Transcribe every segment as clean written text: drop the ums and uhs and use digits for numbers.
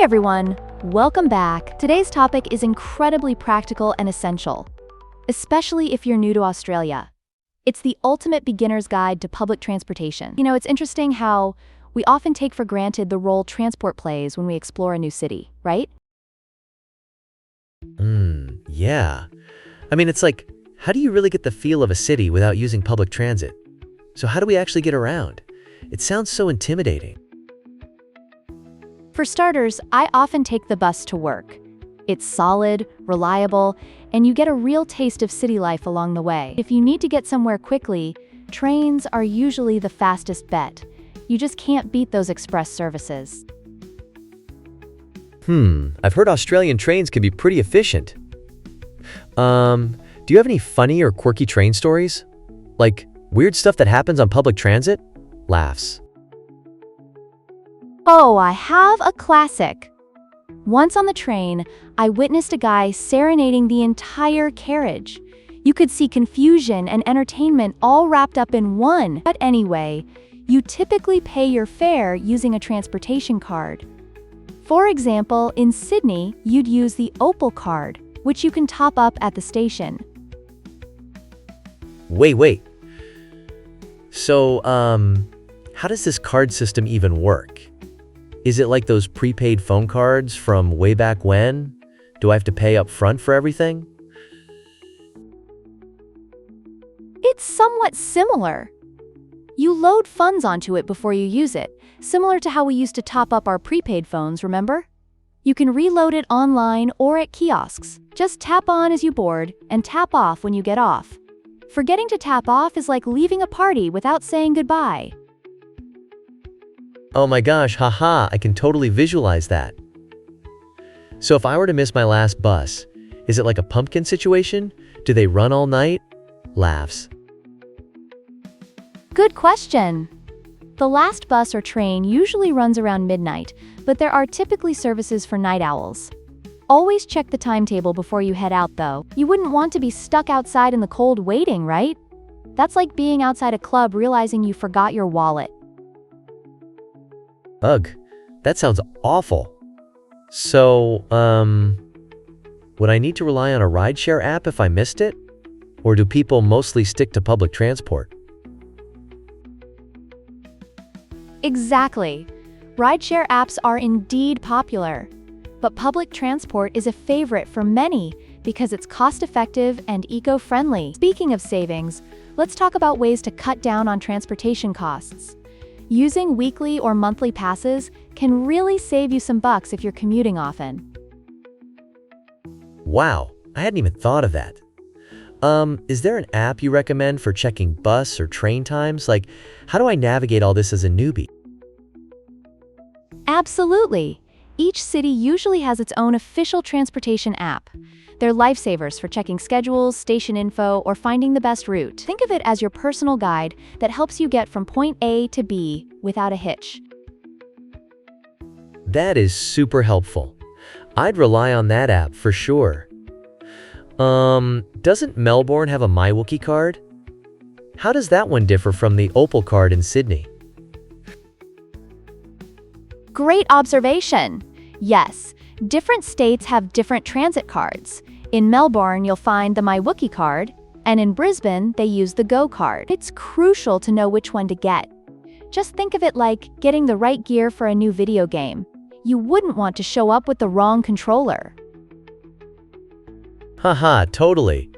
everyone, welcome back. Today's topic is incredibly practical and essential, especially if you're new to Australia. It's the ultimate beginner's guide to public transportation. You know, it's interesting how we often take for granted the role transport plays when we explore a new city, right? Yeah. I mean, it's like, how do you really get the feel of a city without using public transit? So how do we actually get around? It sounds so intimidating. For starters, I often take the bus to work. It's solid, reliable, and you get a real taste of city life along the way. If you need to get somewhere quickly, trains are usually the fastest bet. You just can't beat those express services. I've heard Australian trains can be pretty efficient. Do you have any funny or quirky train stories? Like weird stuff that happens on public transit? Laughs. Oh, I have a classic. Once on the train, I witnessed a guy serenading the entire carriage. You could see confusion and entertainment all wrapped up in one. But anyway, you typically pay your fare using a transportation card. For example, in Sydney, you'd use the Opal card, which you can top up at the station. Wait. So, how does this card system even work? Is it like those prepaid phone cards from way back when? Do I have to pay up front for everything? It's somewhat similar. You load funds onto it before you use it, similar to how we used to top up our prepaid phones, remember? You can reload it online or at kiosks. Just tap on as you board and tap off when you get off. Forgetting to tap off is like leaving a party without saying goodbye. Oh my gosh, haha, I can totally visualize that. So if I were to miss my last bus, is it like a pumpkin situation? Do they run all night? Laughs. Good question. The last bus or train usually runs around midnight, but there are typically services for night owls. Always check the timetable before you head out, though. You wouldn't want to be stuck outside in the cold waiting, right? That's like being outside a club realizing you forgot your wallet. Ugh, that sounds awful. So, would I need to rely on a rideshare app if I missed it? Or do people mostly stick to public transport? Exactly. Rideshare apps are indeed popular, but public transport is a favorite for many because it's cost-effective and eco-friendly. Speaking of savings, let's talk about ways to cut down on transportation costs. Using weekly or monthly passes can really save you some bucks if you're commuting often. Wow, I hadn't even thought of that. Is there an app you recommend for checking bus or train times? Like, how do I navigate all this as a newbie? Absolutely. Each city usually has its own official transportation app. They're lifesavers for checking schedules, station info, or finding the best route. Think of it as your personal guide that helps you get from point A to B without a hitch. That is super helpful. I'd rely on that app for sure. Doesn't Melbourne have a MyWookie card? How does that one differ from the Opal card in Sydney? Great observation. Yes, different states have different transit cards. In Melbourne, you'll find the MyWookie card, and in Brisbane, they use the Go card. It's crucial to know which one to get. Just think of it like getting the right gear for a new video game. You wouldn't want to show up with the wrong controller. Haha, totally.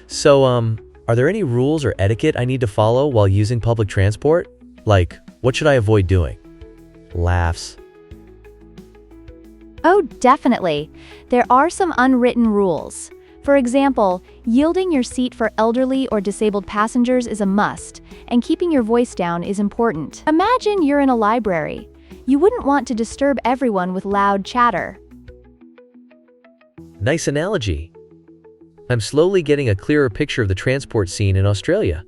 So, are there any rules or etiquette I need to follow while using public transport? Like, what should I avoid doing? Laughs. Oh, definitely. There are some unwritten rules. For example, yielding your seat for elderly or disabled passengers is a must, and keeping your voice down is important. Imagine you're in a library. You wouldn't want to disturb everyone with loud chatter. Nice analogy. I'm slowly getting a clearer picture of the transport scene in Australia.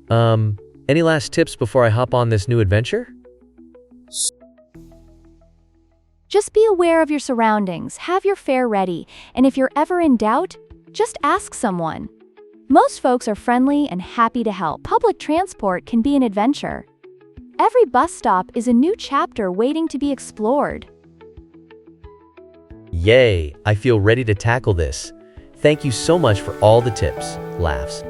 Any last tips before I hop on this new adventure? Just be aware of your surroundings, have your fare ready, and if you're ever in doubt, just ask someone. Most folks are friendly and happy to help. Public transport can be an adventure. Every bus stop is a new chapter waiting to be explored. Yay, I feel ready to tackle this. Thank you so much for all the tips, laughs.